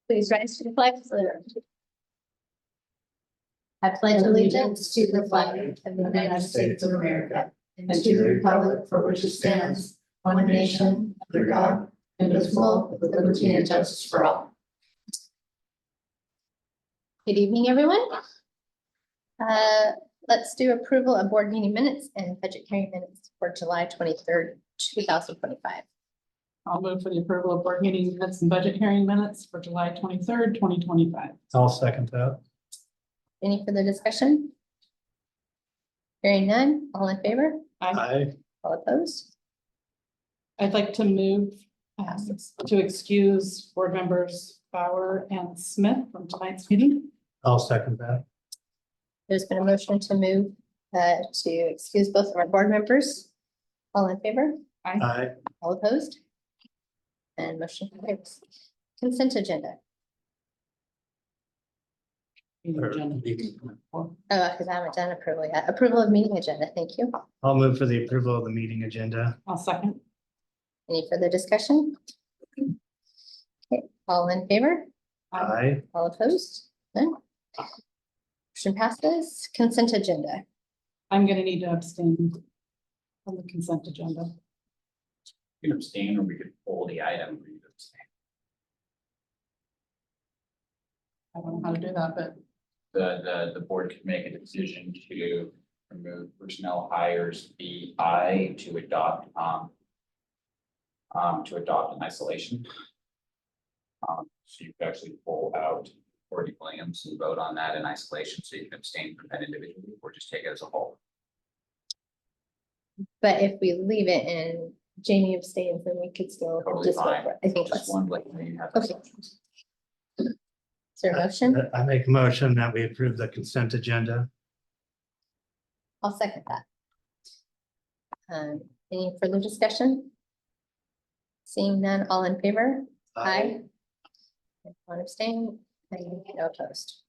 Please rise to the flag salute. I pledge allegiance to the flag of the United States of America and to the republic for which it stands, one nation, under God, indivisible, with liberty and justice for all. Good evening, everyone. Let's do approval of board meeting minutes and budget hearing minutes for July 23rd, 2025. I'll move for the approval of board meeting minutes and budget hearing minutes for July 23rd, 2025. I'll second that. Any further discussion? Hearing none, all in favor? Aye. All opposed? I'd like to move to excuse board members Bauer and Smith from tonight's meeting. I'll second that. There's been a motion to move to excuse both of our board members. All in favor? Aye. All opposed? And motion carries. Consent agenda. Oh, because I haven't done approval yet. Approval of meeting agenda. Thank you. I'll move for the approval of the meeting agenda. I'll second. Any further discussion? Okay, all in favor? Aye. All opposed? None. Motion passes. Consent agenda. I'm gonna need to abstain from the consent agenda. You can abstain, or we could pull the item. For you to abstain. I don't know how to do that, but The board could make a decision to remove personnel hires BI to adopt an isolation. So you could actually pull out Courtney Williams and vote on that in isolation, so you can abstain from that individually, or just take it as a whole. But if we leave it and Jamie abstains, then we could still Totally just vote fine. for it. I think Just that's, one, like, you have. Okay. Is there a motion? I make a motion that we approve the consent agenda. I'll second that. Any further discussion? Seeing none, all in favor? Aye. One abstain, and no opposed.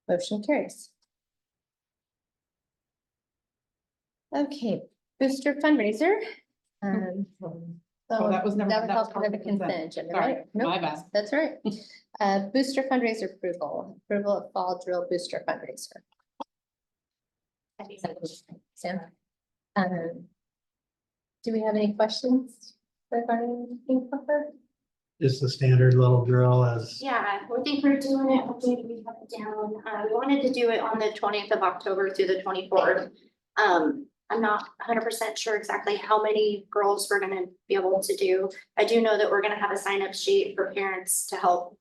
Motion carries. Okay, booster fundraiser. Oh, that was never- That was that was all part part of the of the consent. consent agenda, Sorry, right? my Nope, bad. that's right. Booster fundraiser approval of fall drill booster fundraiser. Sam? Do we have any questions regarding King? It's the standard little drill as, Yeah, we think we're doing it, hopefully we have it down. We wanted to do it on the 20th of October through the 24th. I'm not 100% sure exactly how many girls we're gonna be able to do. I do know that we're gonna have a sign-up sheet for parents to help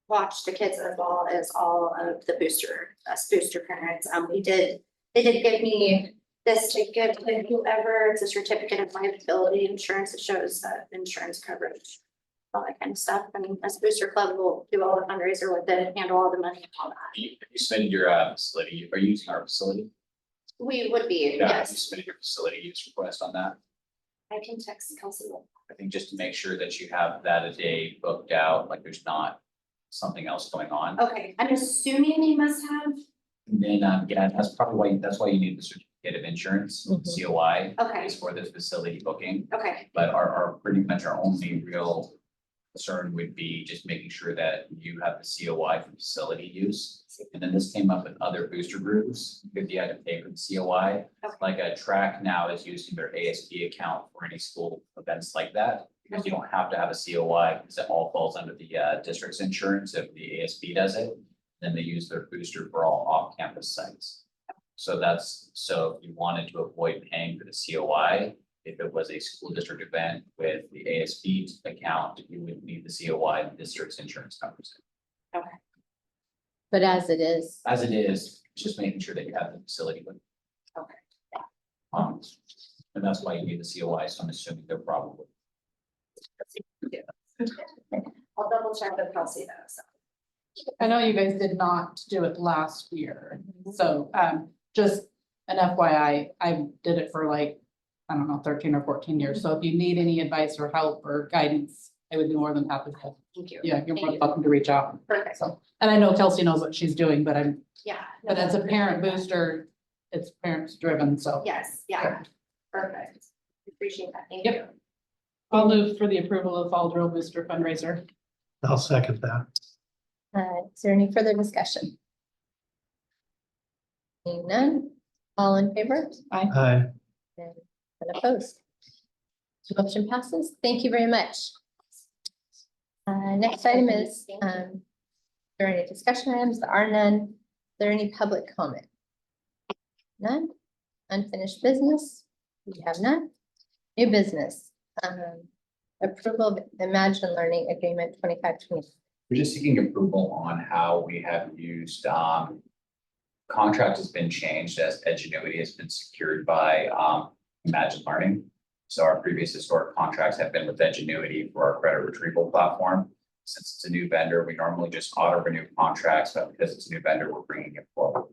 watch the kids as well as all of the booster parents. They did give me this to give to whoever. It's a certificate of liability insurance. It shows insurance coverage, all that kind of stuff. And as Booster Club will do all the fundraiser with it, handle all the money and all that. You submitted your facility, are you using our facility? We would be, Yeah, you yes. submitted your facility use request on that. I can text Kelsey. I think just to make sure that you have that a day booked out, like there's not something else going on. Okay, I'm assuming they must have, And then, yeah, that's why you need the certificate of insurance, Mhm. COI, okay, is for this facility booking. okay, But our pretty much our only real concern would be just making sure that you have the COI for facility use. And then this came up with other booster groups, if you had to pay for the COI. Okay. Like a track now is using their ASB account for any school events like that. Because you don't have to have a COI, because it all falls under the district's insurance if the ASB does it. Then they use their booster for all off-campus sites. So if you wanted to avoid paying for the COI, if it was a school district event with the ASB account, you would need the COI, the district's insurance covers it. But as it is, As it is, it's just making sure that you have the facility with. Okay. And that's why you need the COI, so I'm assuming they're probably. I'll double check with Kelsey though, so. I know you guys did not do it last year. So just an FYI, I did it for like, I don't know, 13 or 14 years. So if you need any advice or help or guidance, I would be more than happy to. Thank you. Yeah, you're more Thank than you. welcome to reach out. Perfect, So, and I know Kelsey knows what she's doing, but yeah. but as a parent booster, it's parents driven, so. Yes, yeah, perfect. Appreciate that, thank Yep. you. I'll move for the approval of fall drill booster fundraiser. I'll second that. Is there any further discussion? Seeing none, all in favor? Aye. And opposed? Motion passes. Thank you very much. Next item is, are there any discussion items? There are none. Is there any public comment? None. Unfinished business? We have none. New business. Approval of Imagine Learning Agreement 25-20. We're just seeking approval on how we have used, contract has been changed as Edgenuity has been secured by, Imagine Learning. So our previous historic contracts have been with Edgenuity for our credit retrieval platform. Since it's a new vendor, we normally just auto renew contracts, but because it's a new vendor, we're bringing it forward.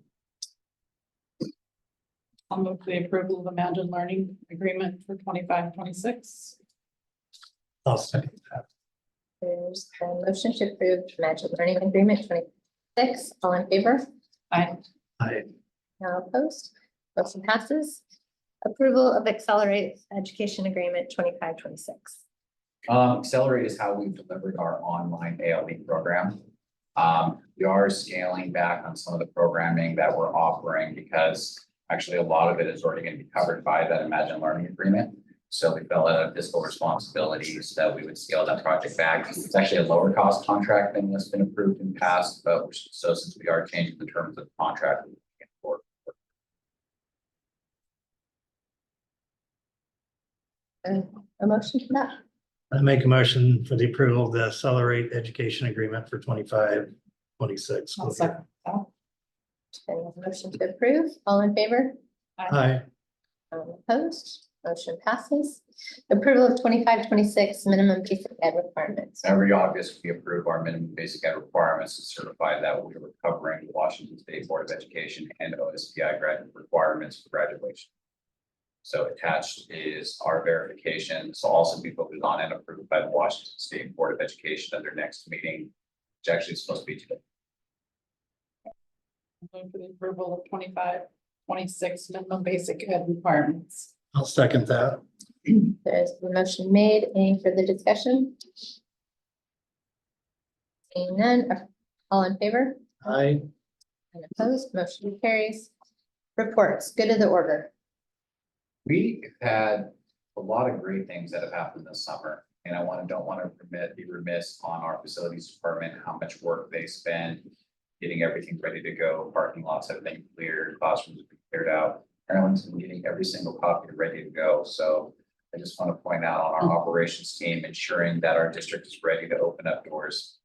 I'll move for the approval of Imagine Learning Agreement for 25-26. I'll second that. There's a motion to approve Imagine Learning Agreement 26. All in favor? Aye. Aye. Now opposed? Motion passes. Approval of Accelerated Education Agreement 25-26. Accelerate is how we've delivered our online ALE program. We are scaling back on some of the programming that we're offering because actually a lot of it is already going to be covered by that Imagine Learning Agreement. So we felt out of fiscal responsibilities that we would scale that project back. It's actually a lower cost contract than what's been approved in past, but so since we are changing the terms of the contract, we're looking for. A motion to that? I make a motion for the approval of the Accelerate Education Agreement for 25-26. I'll second that. And a motion to approve. All in favor? Aye. Opposed? Motion passes. Approval of 25-26 minimum basic ed requirements. Every August, we approve our minimum basic ed requirements to certify that we are covering the Washington State Board of Education and OSPI graduate requirements for graduation. So attached is our verification. This will also be voted on and approved by the Washington State Board of Education at their next meeting, which actually is supposed to be today. Move for the approval of 25-26 minimum basic ed requirements. I'll second that. There's a motion made. Any further discussion? Seeing none, all in favor? Aye. And opposed? Motion carries. Reports, good of the order. We have had a lot of great things that have happened this summer, and I don't want to be remiss on our facilities department, how much work they spend getting everything ready to go. Parking lots have been cleared, classrooms have been cleared out. Everyone's been getting every single copy ready to go. So I just want to point out on our operations team, ensuring that our district is ready to open up doors.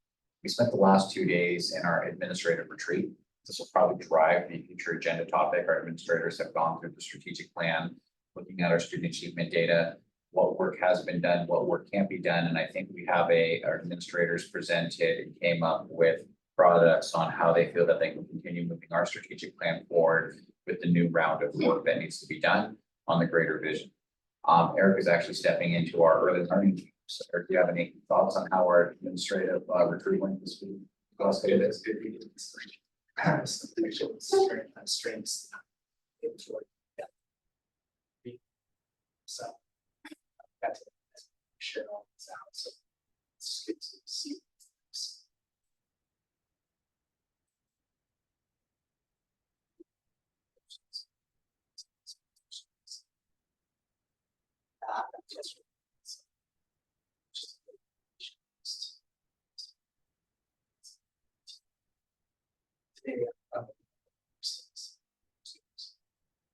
We spent the last 2 days in our administrative retreat. This will probably drive the future agenda topic. Our administrators have gone through the strategic plan, looking at our student achievement data, what work has been done, what work can't be done. And I think we have our administrators presented and came up with products on how they feel that they can continue moving our strategic plan forward with the new round of work that needs to be done on the greater vision. Eric is actually stepping into our early learning team. So Eric, do you have any thoughts on how our administrative retreat went this week? That's good. Strengths. It was really, yeah. So, got to share all this out. So it's good to see.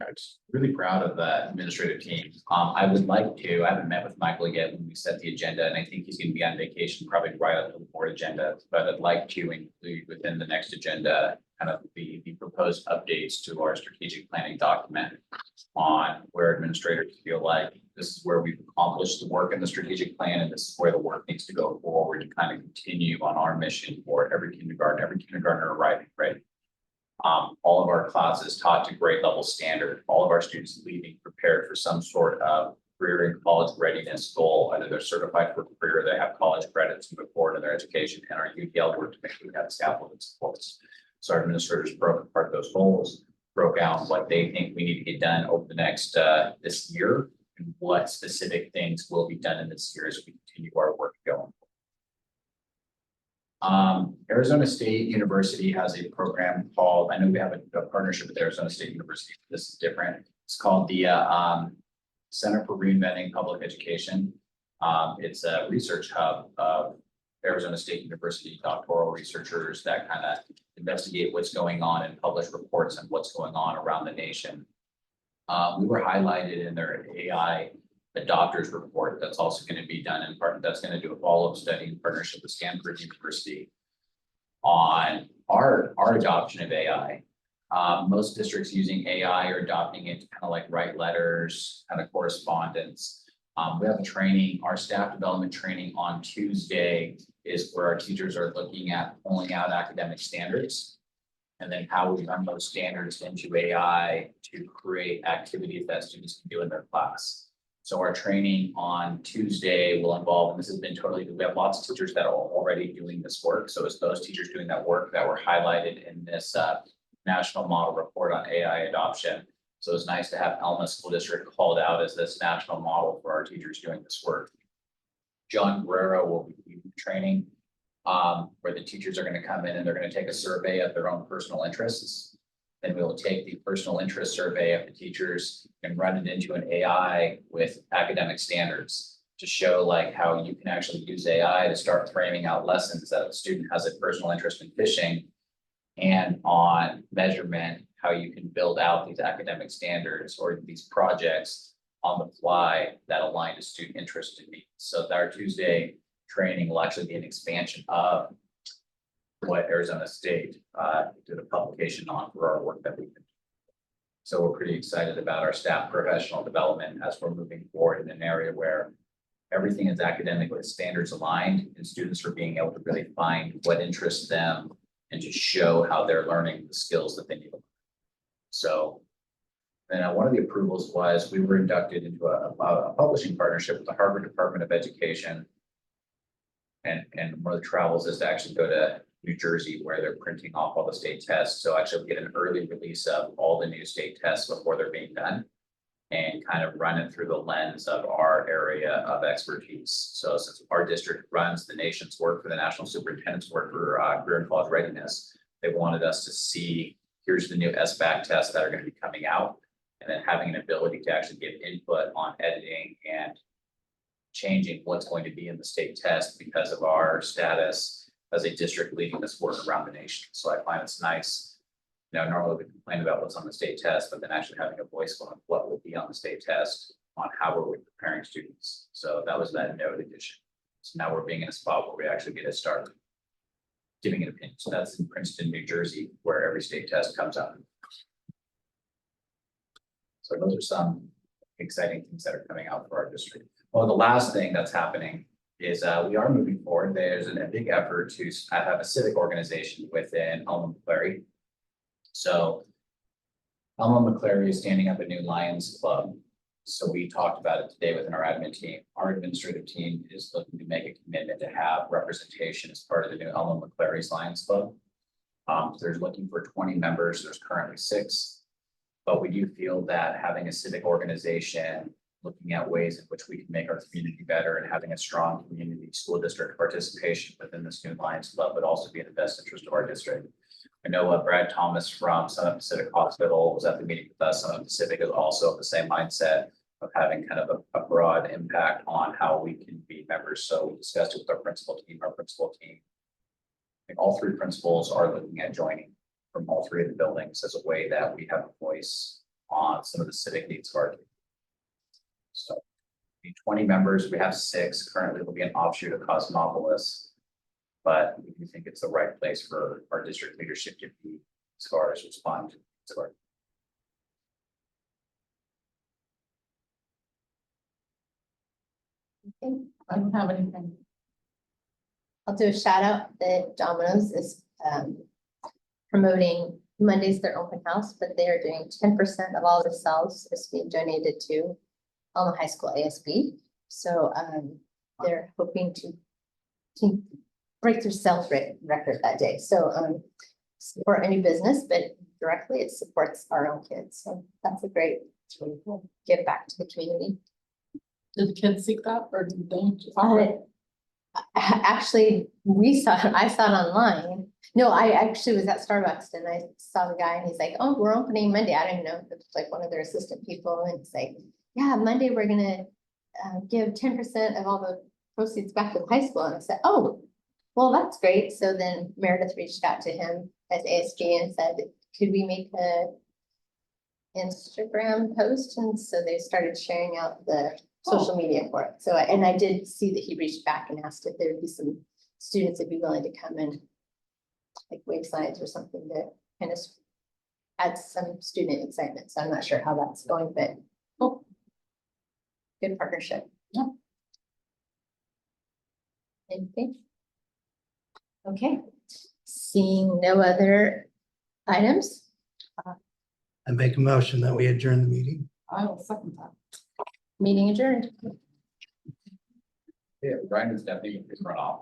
I'm just really proud of the administrative team. I haven't met with Michael yet when we set the agenda, and I think he's going to be on vacation probably right up to the board agenda, but I'd like to include within the next agenda kind of the proposed updates to our strategic planning document on where administrators feel like this is where we've accomplished the work in the strategic plan, and this is where the work needs to go forward to kind of continue on our mission for every kindergartner arriving ready. All of our classes taught to grade level standard, all of our students leaving prepared for some sort of career and college readiness goal, either they're certified for a career, they have college credits to move forward in their education, and our UPL work to make sure we have scaffolding supports. So our administrators broke apart those goals, broke out what they think we need to get done over the next this year, and what specific things will be done in this year as we continue our work going. Arizona State University has a program called, I know we have a partnership with Arizona State University, this is different. It's called the Center for Reinventing Public Education. It's a research hub of Arizona State University doctoral researchers that kind of investigate what's going on and publish reports on what's going on around the nation. We were highlighted in their AI adopters report that's also going to be done in part, that's going to do a follow-up study in partnership with Stanford University on our adoption of AI. Most districts using AI are adopting it to kind of like write letters, kind of correspondence. We have a training, our staff development training on Tuesday is where our teachers are looking at pulling out academic standards. And then how we run those standards into AI to create activities that students can do in their class. So our training on Tuesday will involve, and this has been totally, we have lots of teachers that are already doing this work. So it's those teachers doing that work that were highlighted in this national model report on AI adoption. So it's nice to have Elma School District called out as this national model for our teachers doing this work. John Guerrero will be leading training where the teachers are going to come in and they're going to take a survey of their own personal interests. Then we will take the personal interest survey of the teachers and run it into an AI with academic standards to show like how you can actually use AI to start framing out lessons that a student has a personal interest in fishing, and on measurement, how you can build out these academic standards or these projects on the fly that align to student interest and needs. So our Tuesday training will actually be an expansion of what Arizona State did a publication on for our work that we did. So we're pretty excited about our staff professional development as we're moving forward in an area where everything is academically standards aligned and students are being able to really find what interests them and to show how they're learning the skills that they need to learn. So then one of the approvals was we were inducted into a publishing partnership with the Harvard Department of Education. And one of the travels is to actually go to New Jersey where they're printing off all the state tests. So actually we get an early release of all the new state tests before they're being done and kind of run it through the lens of our area of expertise. So since our district runs the nation's work for the National Superintendent's work for career and college readiness, they wanted us to see, here's the new SBAC tests that are going to be coming out, and then having an ability to actually give input on editing and changing what's going to be in the state test because of our status as a district leading this work around the nation. So I find it's nice. You know, normally we complain about what's on the state test, but then actually having a voice on what will be on the state test on how are we preparing students. So that was that note addition. So now we're being in a spot where we actually get to start giving an opinion. So that's in Princeton, New Jersey, where every state test comes out. So those are some exciting things that are coming out for our district. Well, the last thing that's happening is we are moving forward. There's a big effort to have a civic organization within Elma McClary. So Elma McClary is standing up a new Lions Club. So we talked about it today within our admin team. Our administrative team is looking to make a commitment to have representation as part of the new Elma McClary's Lions Club. They're looking for 20 members. There's currently 6. But we do feel that having a civic organization, looking at ways in which we can make our community better and having a strong community school district participation within this new Lions Club would also be in the best interest of our district. I know Brad Thomas from Summit Pacific Hospital was at the meeting with us. Summit Pacific is also of the same mindset of having kind of a broad impact on how we can be members. So we discussed it with our principal team. I think all 3 principals are looking at joining from all 3 of the buildings as a way that we have a voice on some of the civic needs of our community. So we need 20 members, we have 6, currently will be an offshoot of Cosmopolis, but we do think it's the right place for our district leadership to be as far as respond to our. I don't have anything. I'll do a shout out that Domino's is promoting Monday's their open house, but they are doing 10% of all their sales is being donated to Elma High School ASB. So they're hoping to break their sales record that day. So support any business, but directly it supports our own kids. So that's a great, it's really cool. Give back to the community. Did the kids seek that or did they? Actually, I saw it online. No, I actually was at Starbucks and I saw the guy and he's like, oh, we're opening Monday. I didn't know if it was like one of their assistant people and it's like, yeah, Monday we're gonna give 10% of all the proceeds back to the high school. And I said, oh, well, that's great. So then Meredith reached out to him as ASB and said, could we make a Instagram post? And so they started sharing out the social media for it. So, and I did see that he reached back and asked if there would be some students that'd be willing to come and like wave signs or something to kind of add some student excitement. So I'm not sure how that's going, but good partnership. Yeah. Anything? Okay, seeing no other items, I make a motion that we adjourn the meeting. I will second that. meeting adjourned. Yeah, Brian is definitely run off.